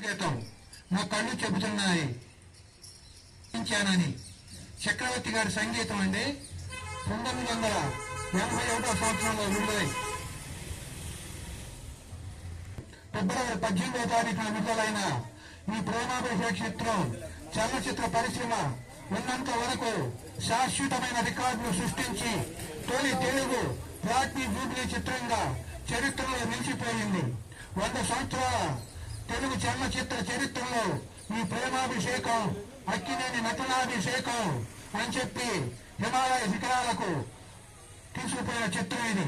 నా కళ్ళు చెబుతున్నాయి చక్రవర్తి గారి సంగీతం అండి 1981 సంవత్సరంలో విడుదలై ఫిబ్రవరి 18వ తారీఖున విడుదలైన ఈ ప్రేమాభిషేక్ చిత్రం చలనచిత్ర పరిశ్రమ ఉన్నంత వరకు శాశ్వతమైన రికార్డులు సృష్టించి తొలి తెలుగు ప్లాటినం జూబ్లీ చిత్రంగా చరిత్రలో నిలిచిపోయింది. 100 సంవత్సరాల తెలుగు చలనచిత్ర చరిత్రలో ఈ ప్రేమాభిషేకం అక్కినేని నటనాభిషేకం అని చెప్పి హిమాలయ శిఖరాలకు తీసుకుపోయిన చిత్రం ఇది.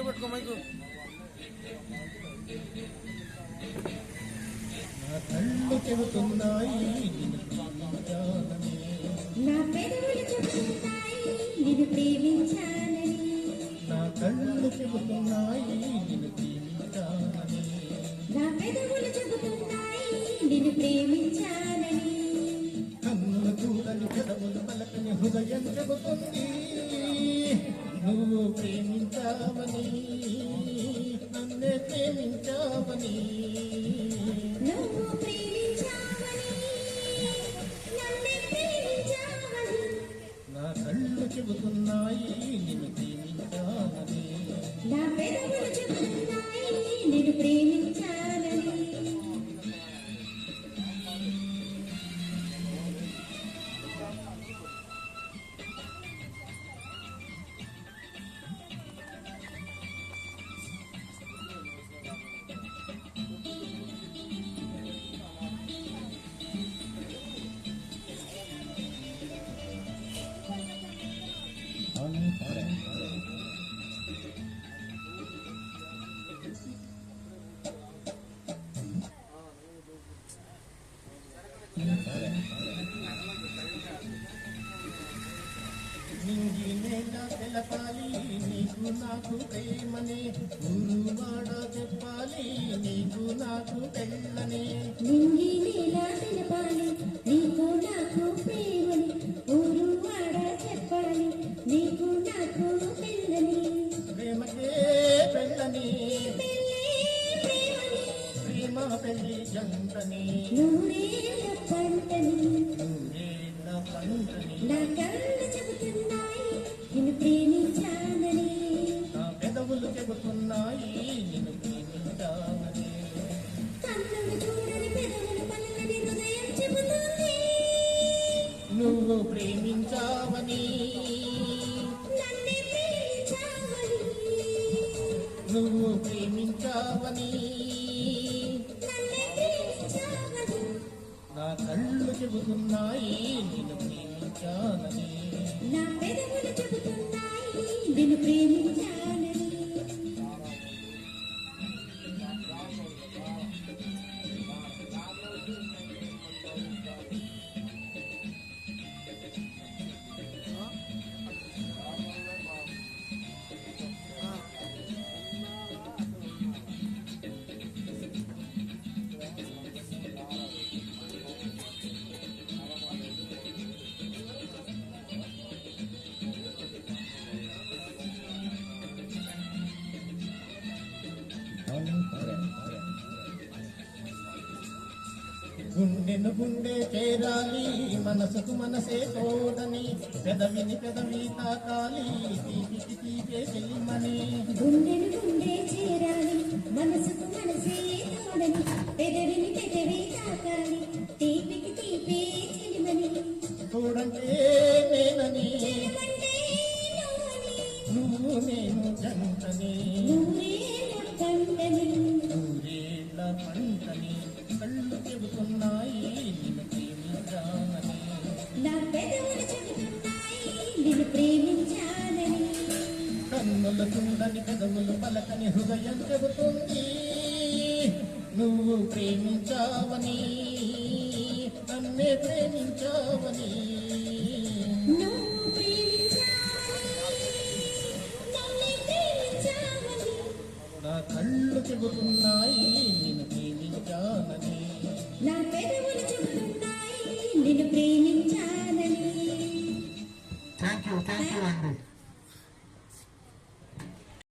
పెట్టుకో మైకు. నా కళ్ళు చెబుతున్నాయి నా పెదవులు చెబుతున్నాయి నిన్ను ప్రేమించాలని. నా కళ్ళు చెబుతున్నాయి నిన్ను ప్రేమించాలని. నా పెదవులు చెబుతున్నాయి నిన్ను ప్రేమించాలని. కన్నులు చూడని పెదవులు పలకని హృదయం చెబుతుంది నువ్వు ప్రేమించావని, నన్నే ప్రేమించావని. నువ్వు ప్రేమించావని, నన్నే ప్రేమించావని. నా కళ్ళు చెబుతున్నాయి నిన్ను ప్రేమించాలని. నా పెదవులు చెబుతున్నాయి నిన్ను ప్రేమించాలని. నింగి నేల తెలపాలి నీకు నాకు ప్రేమనే, ఊరువాడ చెప్పాలి నీకు నాకు పెళ్ళనే. నింగి నేల తెలపాలి నీకు నాకు ప్రేమని, ఊరువాడ చెప్పాలి నీకు నాకు పెళ్ళని. ప్రేమకే పెళ్ళని, ప్రేమ పెళ్ళి జంటని, నూరేళ్ళ పంటని. నూరేళ్ళ పంటని. నా కళ్ళు చెబుతున్నాయి నిన్ను ప్రేమించానని. నా పెదవులు చెబుతున్నాయి నిన్ను ప్రేమించాలని. కన్నులు చూడని పెదవులు పలకని హృదయం చెబుతుంది నువ్వు ప్రేమించావని, నన్నే ప్రేమించావని. నువ్వు ప్రేమించావని. నన్నే ప్రేమించావని. నా కళ్ళు చెబుతున్నాయి నిన్ను ప్రేమించాలని. నా పెదవులు చెబుతున్నాయి నిన్ను ప్రేమించానని. గుండెను గుండె చేరాలి మనసుకు మనసే తోడని, పెదవిని పెదవి తాకాలి తీపికి తీపే చెల్లిమని. గుండెను గుండె చేరాలి మనసుకు మనసే తోడని, పెదవిని పెదవి తాకాలి తీపికి తీపే చెలిమని. తోడంటే నేనని, చెలిమంటే నువ్వని, నువ్వు నేను జంటని, నూరేళ్ళ పంటని. నూరేళ్ల పంటని. కళ్ళు చెబుతున్నాయి నిన్ను ప్రేమించాలని. నా పెదవులు చెబుతున్నాయి నిన్ను ప్రేమించాలని. కన్నుల చుండని పెదవులు పలకని హృదయం చెబుతుంది నువ్వు ప్రేమించావని, నన్నే ప్రేమించావని. నువ్వు ప్రేమించావని, నన్నే ప్రేమించావని. నా కళ్ళు చెబుతున్నాయి నిన్ను ప్రేమించాలని. నా పెదవులు చెబుతున్నాయి నిన్ను ప్రేమించాలని. థ్యాంక్ యూ అండి.